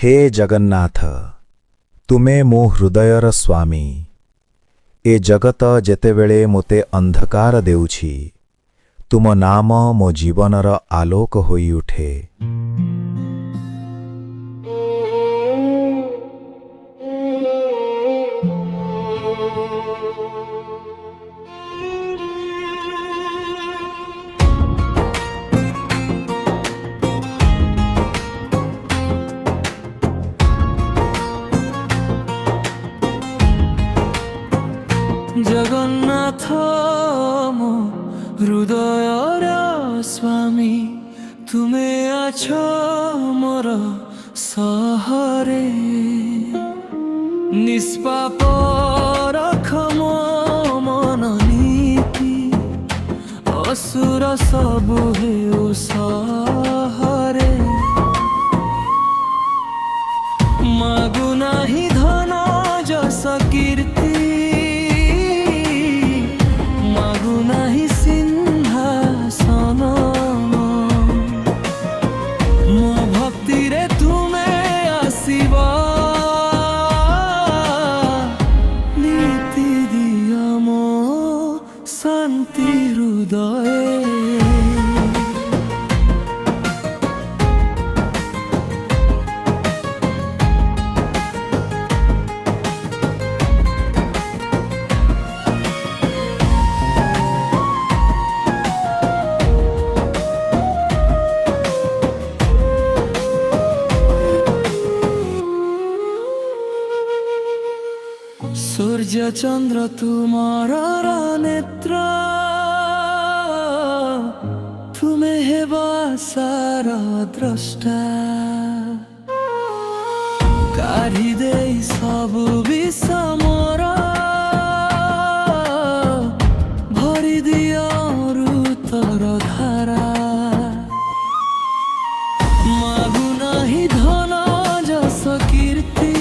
हे जगन्नाथ तुमे मो हृदयर स्वामी ए जगत जेतेबेले मोते अंधकार देउछि तुम नाम मो जीवनर आलोक होई उठे। जगन्नाथ मो हृदयर स्वामी तुमे आछो मोर सहरे निष्पाप रख मो मन नीति असुर सबु हेउ सहरे मागु नाही धन जस कीर्ति शांति हृदय सूर्य चंद्र तुम्हारा नेत्र तुम्हें हेबा सारा द्रष्टा काढ़ी दे सब विष मोरा भरी दिया ऋतर धारा मागु नाही धन जस कीर्ति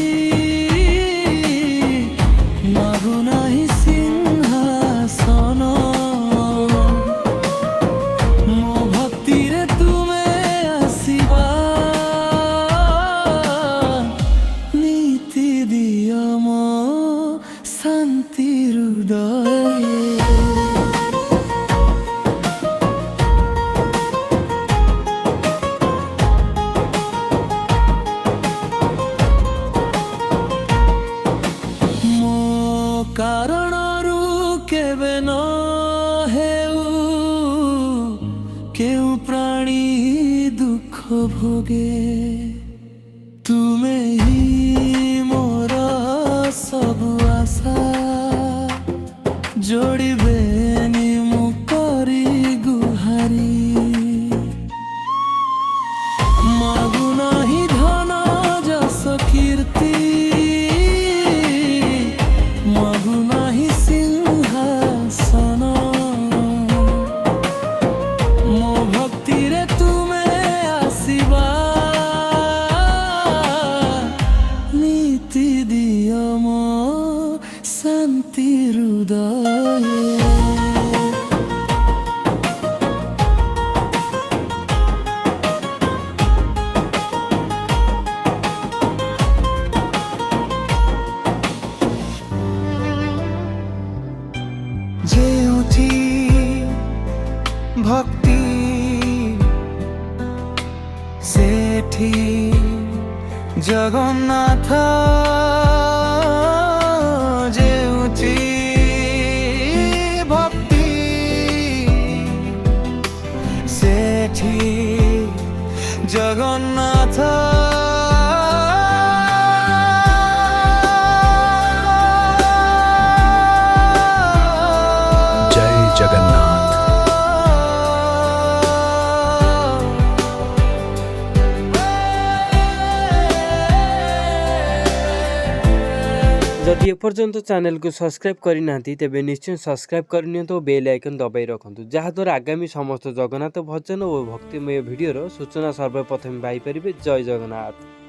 शांति हृदय मो कारणरु केबे न हेउ केउ प्राणी दुख भोगे तुमे ही मोर सब आशा जोड़िबे मु करी गुहारी मागु नाही धन जस कीर्ति मागु नाही सिंहासन मो भक्ति रे तुमे आसीबा नीति दिया मो शांति हृदय जेउठी भक्ति सेठी जगन्नाथ जेउठी भक्ति सेठी जगन्नाथ जगन्नाथ। जदि एपर्यंत चैनल को सब्सक्राइब करना तेबे निश्चय सब्सक्राइब करनी तो बेल आइकन दबाई रखु जहाद्वारा आगामी समस्त जगन्नाथ भजन और भक्तिमय भिडियोर सूचना सर्वप्रथम पाइपर। जय जगन्नाथ।